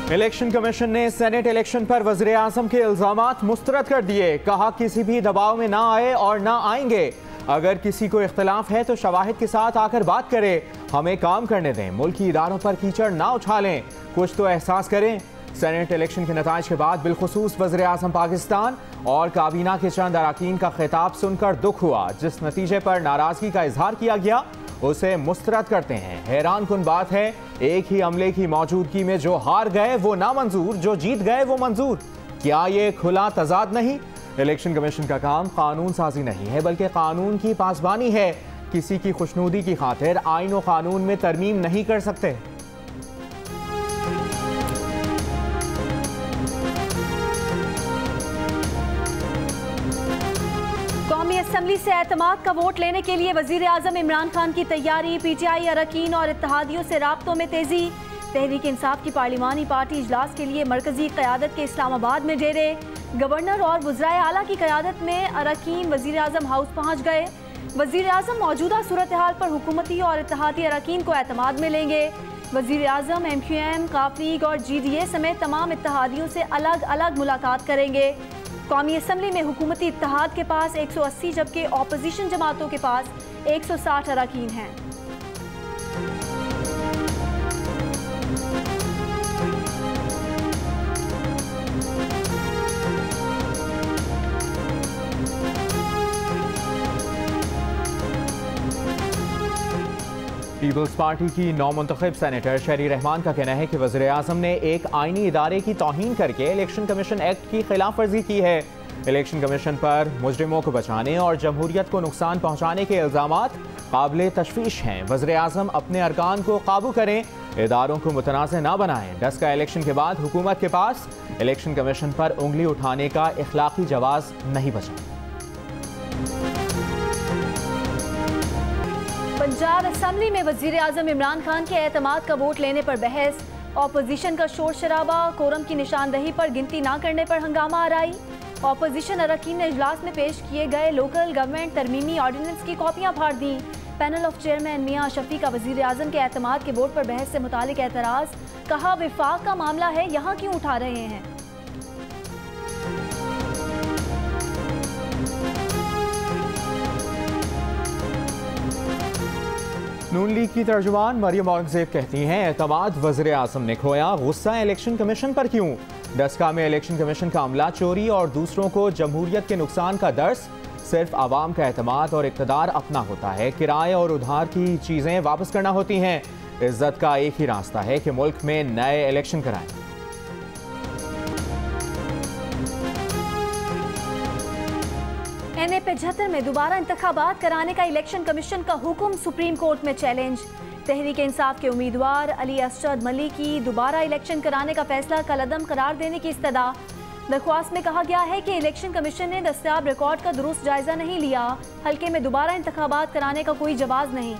Election commission ने senate election पर वज़ीर आज़म के इल्ज़ामात मुस्तरद कर दिए। कहा किसी भी दबाव में ना आए और ना आएंगे। अगर किसी को इख्तिलाफ है तो शवाहिद के साथ आकर बात करें, हमें काम करने दें। मुल्की इदारों पर कीचड़ ना उछालें, कुछ तो एहसास करें। सेनेट इलेक्शन के नताइज के बाद बिलखुसूस वज़ीर आज़म पाकिस्तान और काबीना के चंद अरकान का खिताब सुनकर दुख हुआ। जिस नतीजे पर नाराजगी का इजहार किया गया उसे मुस्तरद करते हैं। हैरान कुन बात है, एक ही अमले की मौजूदगी में जो हार गए वो नामंजूर, जो जीत गए वो मंजूर। क्या ये खुला तजाद नहीं? इलेक्शन कमीशन का काम कानून साजी नहीं है बल्कि कानून की पासबानी है। किसी की खुशनुदी की खातिर आईन और कानून में तरमीम नहीं कर सकते। कौमी असम्बली से एतमाद का वोट लेने के लिए वजीर आजम इमरान खान की तैयारी। पीटीआई अरकान और इत्तेहादियों से राब्तों में तेजी। तहरीक इंसाफ की पार्लिमानी पार्टी इजलास के लिए मरकजी क़यादत के इस्लामाबाद में डेरे। गवर्नर और वज़राए आला की क़यादत में अरकान वजीर आजम हाउस पहुँच गए। वजीर आजम मौजूदा सूरत हाल पर हुकूमती और इत्तेहादी अरकान को एतमाद में लेंगे। वजीर आजम MQM, काफ लीग और GDA समेत तमाम इत्तेहादियों से अलग अलग मुलाकात करेंगे। कौमी असम्बली में हुकूमती इत्तेहाद के पास 180 जबकि ऑपोजिशन जमातों के पास 160 अरकान हैं। पीपल्स पार्टी की नौमुंतखब सेनेटर शहरी रहमान का कहना है कि वज़ीर आज़म ने एक आईनी इदारे की तौहीन करके इलेक्शन कमीशन एक्ट की खिलाफ वर्जी की है। इलेक्शन कमीशन पर मुजरिमों को बचाने और जमहूरियत को नुकसान पहुँचाने के इल्ज़ामात काबिल तशवीश हैं। वज़ीर आज़म अपने अरकान को काबू करें, इदारों को मुतनाज़ ना बनाएं। डस्का इलेक्शन के बाद हुकूमत के पास इलेक्शन कमीशन पर उंगली उठाने का इखलाकी जवाज़ नहीं बचा। पंजाब असम्बली में वजीर आजम इमरान खान के एतमाद का वोट लेने पर बहस। ऑपोजिशन का शोर शराबा। कोरम की निशानदही पर गिनती न करने पर हंगामा आराई। ऑपोजिशन अरकान ने इजलास में पेश किए गए लोकल गवर्नमेंट तरमीमी ऑर्डिनेंस की कॉपियां फाड़ दी। पैनल ऑफ चेयरमैन मियां शफी का वजीर आजम के एतमाद के वोट पर बहस से मुतालिक एतराज। कहा विफाक का मामला है, यहाँ क्यों उठा रहे हैं। नून लीग की तर्जुमान मरियम औरंगजेब कहती हैं एतमाद वज़ीर आज़म ने खोया, गुस्सा इलेक्शन कमीशन पर क्यों। डस्का में इलेक्शन कमीशन का अमला चोरी और दूसरों को जमहूरियत के नुकसान का दर्स। सिर्फ आवाम का एतमाद और इक़्तिदार अपना होता है, किराए और उधार की चीज़ें वापस करना होती हैं। इज्जत का एक ही रास्ता है कि मुल्क में नए इलेक्शन कराएं। NA 75 में दोबारा इंतखाबात कराने का इलेक्शन कमीशन का हुक्म सुप्रीम कोर्ट में चैलेंज। तहरीक इंसाफ के उम्मीदवार अली असद मलिक की दोबारा इलेक्शन कराने का फैसला कलअदम करार देने की इस्तदा। दरख्वास्त में कहा गया है कि इलेक्शन कमीशन ने दस्तयाब रिकॉर्ड का दुरुस्त जायजा नहीं लिया। हल्के में दोबारा इंतखाबात कराने का कोई जवाब नहीं।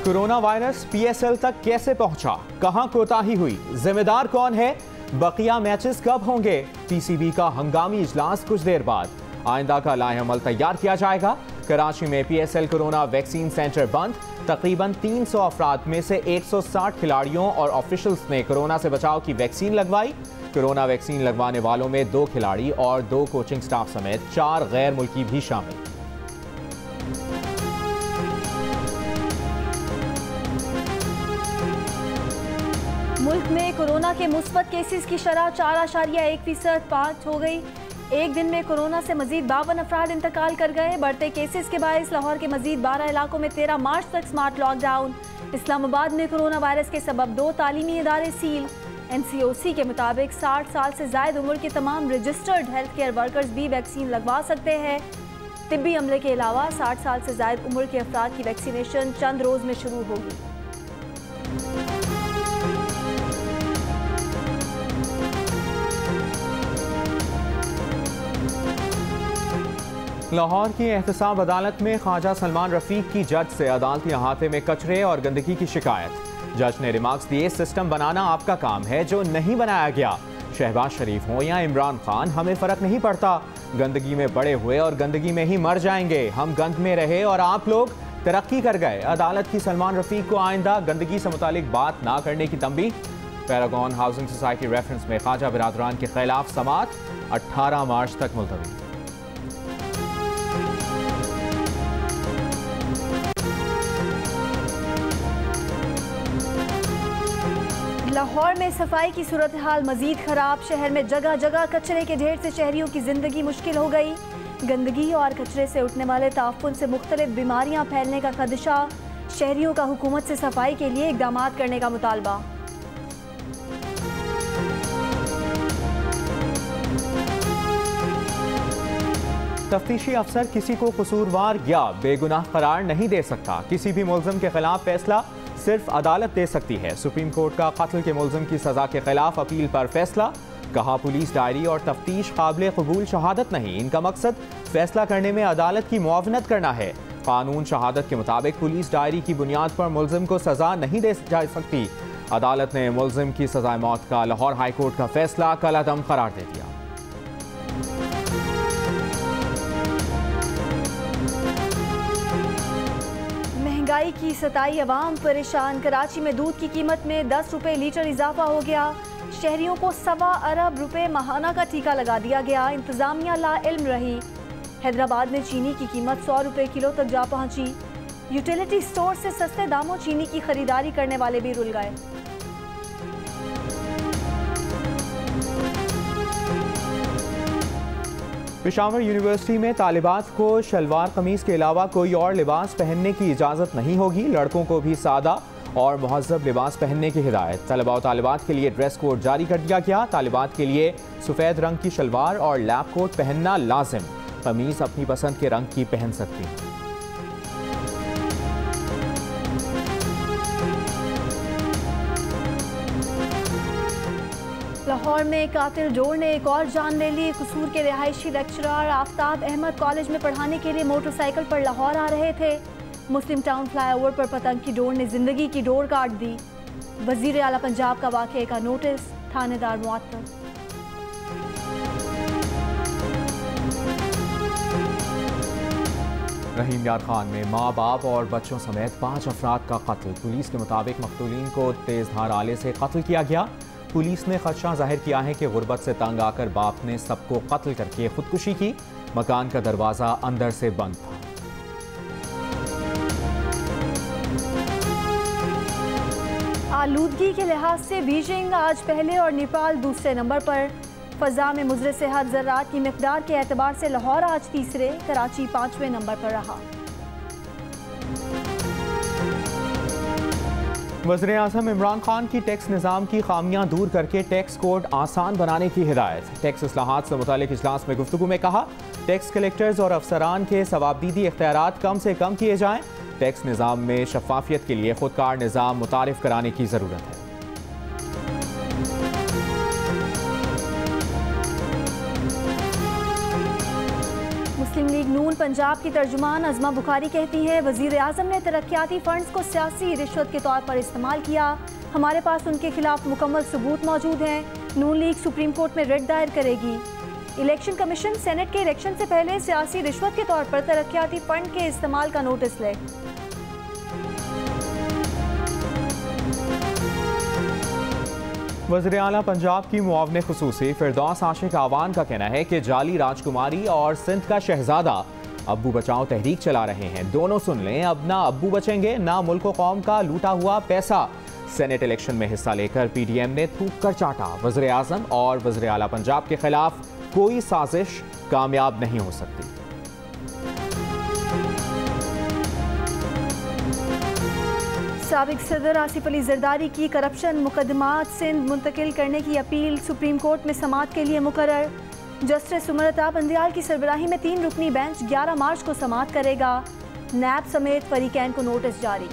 कोरोना वायरस PSL तक कैसे पहुंचा, कहां कोताही हुई, जिम्मेदार कौन है, बकिया मैचेस कब होंगे। PCB का हंगामी इजलास कुछ देर बाद। आइंदा का लाएअमल तैयार किया जाएगा। कराची में PSL कोरोना वैक्सीन सेंटर बंद। तकरीबन 300 अफराद में से 160 खिलाड़ियों और ऑफिशियल्स ने कोरोना से बचाव की वैक्सीन लगवाई। कोरोना वैक्सीन लगवाने वालों में 2 खिलाड़ी और 2 कोचिंग स्टाफ समेत 4 गैर मुल्की भी शामिल। मुल्क में कोरोना के मुस्बत केसेस की शरह 4.1% 5 हो गई। एक दिन में कोरोना से मजीद 52 अफराद इंतकाल कर गए। बढ़ते केसेस के बायस लाहौर के मजीद 12 इलाकों में 13 मार्च तक स्मार्ट लॉकडाउन। इस्लामाबाद में कोरोना वायरस के सबब 2 तालीमी इदारे सील। NCOC के मुताबिक 60 साल से जायद उम्र के तमाम रजिस्टर्ड हेल्थ केयर वर्कर्स भी वैक्सीन लगवा सकते हैं। तिब्बी अमले के अलावा 60 साल से जायद उम्र के अफराद की वैक्सीनेशन चंद रोज में शुरू होगी। लाहौर की एहतसाब अदालत में ख्वाजा सलमान रफीक की जज से अदालती अहाते में कचरे और गंदगी की शिकायत। जज ने रिमार्क्स दिए, सिस्टम बनाना आपका काम है, जो नहीं बनाया गया। शहबाज शरीफ हो या इमरान खान, हमें फ़र्क नहीं पड़ता। गंदगी में बड़े हुए और गंदगी में ही मर जाएंगे। हम गंद में रहे और आप लोग तरक्की कर गए। अदालत की सलमान रफीक को आइंदा गंदगी से मुतालिक बात ना करने की तंबीह। पैरागॉन हाउसिंग सोसाइटी रेफरेंस में ख्वाजा बिरादरान के खिलाफ समाअत 18 मार्च तक मुलतवी। लाहौर में सफाई की सूरत हाल मजीद खराब। शहर में जगह जगह कचरे के ढेर से शहरियों की जिंदगी मुश्किल हो गई। गंदगी और कचरे से उठने वाले ताफुन से मुख्तलिफ बीमारियां फैलने का खदशा। शहरियों का हुकूमत से सफाई के लिए इकदामात करने का मुतालबा। तफ्तीशी अफसर किसी को कसूरवार या बेगुनाह करार नहीं दे सकता। किसी भी मुल्ज़िम के खिलाफ फैसला सिर्फ अदालत दे सकती है। सुप्रीम कोर्ट का कत्ल के मुल्ज़िम की सज़ा के खिलाफ अपील पर फैसला। कहा, पुलिस डायरी और तफ्तीश काबिल कबूल शहादत नहीं, इनका मकसद फैसला करने में अदालत की मुआवनत करना है। कानून शहादत के मुताबिक पुलिस डायरी की बुनियाद पर मुल्ज़िम को सज़ा नहीं दे जा सकती। अदालत ने मुल्ज़िम की सज़ाए मौत का लाहौर हाई कोर्ट का फैसला कलअदम करार दे दिया। महंगाई की सताई अवाम परेशान। कराची में दूध की कीमत में 10 रुपये लीटर इजाफा हो गया। शहरियों को 1.25 अरब रुपए माहाना का टीका लगा दिया गया। इंतजामिया लाइल्म रही। हैदराबाद में चीनी की कीमत 100 रुपये किलो तक जा पहुंची। यूटिलिटी स्टोर से सस्ते दामों चीनी की खरीदारी करने वाले भी रुल गए। पेशावर यूनिवर्सिटी में तालिबात को शलवार कमीज के अलावा कोई और लिबास पहनने की इजाज़त नहीं होगी। लड़कों को भी सादा और मुहज़्ज़ब लिबास पहनने की हिदायत। तलबा और तालिबात के लिए ड्रेस कोड जारी कर दिया गया। तालिबात के लिए सफ़ेद रंग की शलवार और लैब कोट पहनना लाजिम। कमीज अपनी पसंद के रंग की पहन सकती है। लाहौर में कातिल डोर ने एक और जान ले ली। कसूर के रिहायशी लेक्चरर आफ्ताब अहमद कॉलेज में पढ़ाने के लिए मोटरसाइकिल पर लाहौर आ रहे थे। मुस्लिम टाउन फ्लाईओवर पर पतंग की डोर ने जिंदगी की डोर काट दी। वजीर आला पंजाब का वाक़े का नोटिस, थानेदार मुअत्तल। रहीम यार खान में माँ बाप और बच्चों समेत 5 अफराद का कत्ल। पुलिस के मुताबिक मकतूलीन को तेज धार आले से कत्ल किया गया। पुलिस ने खदशा जाहिर किया है कि गुर्बत से तंग आकर बाप ने सबको कत्ल करके खुदकुशी की। मकान का दरवाजा अंदर से बंद था। आलूदगी के लिहाज से बीजिंग आज पहले और नेपाल दूसरे नंबर पर। फजा में मुज़र सेहत ज़र्रात की मिक़दार के एतबार से लाहौर आज तीसरे, कराची 5वें नंबर पर रहा। वज़ीर आज़म इमरान खान की टैक्स निज़ाम की खामियां दूर करके टैक्स कोड आसान बनाने की हिदायत। टैक्स इस्लाहात से मुतालिक इजलास में गुफ्तगू में कहा, टैक्स कलेक्टर्स और अफसरान के सवाबदीदी इख्तियारात कम से कम किए जाएं। टैक्स निज़ाम में शफाफियत के लिए खुदकार निज़ाम मुतारिफ कराने की ज़रूरत है। मुस्लिम लीग नून पंजाब की तर्जुमान अज़मा बुखारी कहती हैं, वज़ीर आज़म ने तरक्याती फंड्स को सियासी रिश्वत के तौर पर इस्तेमाल किया। हमारे पास उनके खिलाफ मुकम्मल सबूत मौजूद हैं। नून लीग सुप्रीम कोर्ट में रिट दायर करेगी। इलेक्शन कमीशन सेनेट के इलेक्शन से पहले सियासी रिश्वत के तौर पर तरक्याती फंड के इस्तेमाल का नोटिस ले। वज़ीर आला पंजाब की मुआवने खुसूसी फिरदौस आशिक आवान का कहना है कि जाली राजकुमारी और सिंध का शहजादा अब्बू बचाओ तहरीक चला रहे हैं। दोनों सुन लें, अब ना अब्बू बचेंगे ना मुल्क व कौम का लूटा हुआ पैसा। सेनेट इलेक्शन में हिस्सा लेकर पीडीएम ने थूक कर चाटा। वज़ीर आज़म और वज़ीर आला पंजाब के खिलाफ कोई साजिश कामयाब नहीं हो सकती। साबिक सदर आसिफ अली जरदारी की करप्शन मुकदमात सिंध मुंतकिल करने की अपील सुप्रीम कोर्ट में समाअत के लिए मुकर्रर। जस्टिस सुमरता बंदियाल की सरबराही में 3 रुकनी बेंच 11 मार्च को समाअत करेगा। नैब समेत फरीकैन को नोटिस जारी।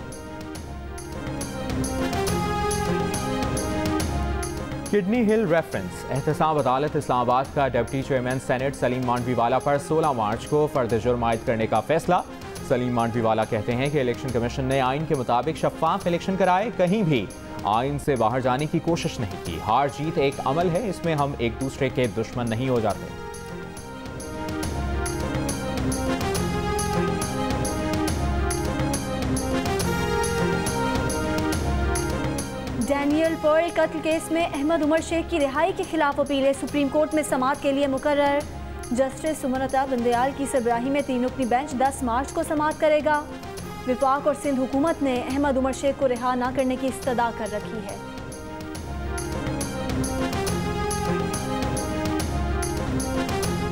किडनी हिल रेफरेंस एहतसाब अदालत इस्लामाबाद का deputy chairman senate Saleem Mandviwala पर 16 मार्च को फर्द जुर्म आयद करने का फैसला। सलीम मांडवीवाला कहते हैं कि इलेक्शन कमीशन ने आइन के मुताबिक शफाफ इलेक्शन कराए, कहीं भी आइन से बाहर जाने की कोशिश नहीं की। हार जीत एक अमल है, इसमें हम एक दूसरे के दुश्मन नहीं हो जाते। डैनियल पर्ल कत्ल केस में अहमद उमर शेख की रिहाई के खिलाफ अपीलें सुप्रीम कोर्ट में समाअत के लिए मुकर्रर। जस्टिस सुमनता बंदयाल की सरबराही में 3 रुकनी बेंच 10 मार्च को समाअत करेगा। विफाक और सिंध हुकूमत ने अहमद उमर शेख को रिहा न करने की इस्तदा कर रखी है।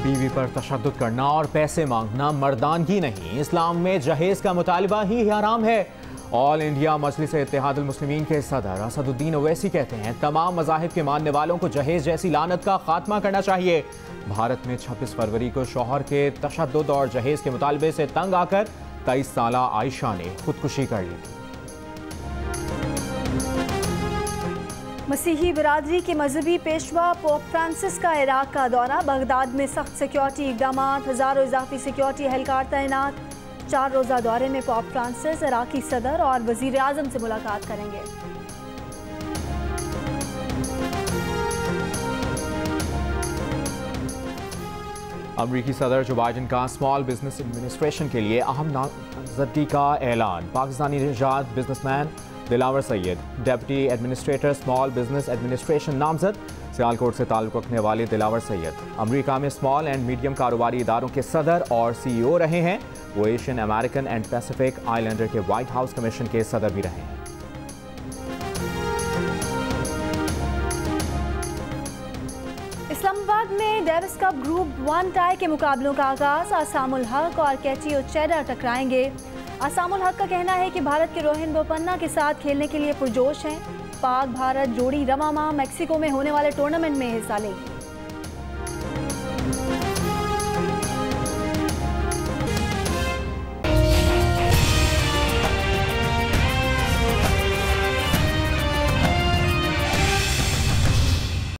बीवी पर तशद्दुद करना और पैसे मांगना मर्दानगी नहीं, इस्लाम में जहेज का मुतालिबा ही हराम है। ऑल इंडिया मजलिस इत्तेहादुल मुस्लिमीन के सदर असदुद्दीन ओवैसी कहते हैं तमाम मज़ाहिब के मानने वालों को जहेज जैसी लानत का खात्मा करना चाहिए। भारत में 26 फरवरी को शौहर के तशद्दुद और जहेज के मुतालबे से तंग आकर 23 साला आयशा ने खुदकुशी कर ली थी। मसीही बिरादरी के मजहबी पेशवा पोप फ्रांसिस का इराक का दौरा। बगदाद में सख्त सिक्योरिटी इकदाम, हज़ारों इजाफी सिक्योरिटी एहलकार तैनात। 4 रोज़ा दौरे में पोप फ्रांसिस इराकी सदर और वज़ीर आज़म से मुलाकात करेंगे। अमरीकी सदर जो बाइडन का स्मॉल बिजनेस एडमिनिस्ट्रेशन के लिए अहम नामजदगी का ऐलान। पाकिस्तानी निजात businessman Dilawar Syed deputy administrator small business administration नामजद। सियालकोट से ताल्लुक़ रखने वाले दिलावर सैयद अमेरिका में स्मॉल एंड मीडियम कारोबारी इदारों के सदर और CEO रहे हैं। वो Asian American and Pacific islander के व्हाइट हाउस कमीशन के सदर भी रहे हैं। इस्लामाबाद में डेविस कप ग्रुप 1 टाई के मुकाबलों का आगाज। आसामुल हक और कैची ओचेडा टकराएंगे। आसामुल हक का कहना है कि भारत के रोहिन बोपन्ना के साथ खेलने के लिए पुरजोश हैं। पाक भारत जोड़ी रवा माह मैक्सिको में होने वाले टूर्नामेंट में हिस्सा लेगी।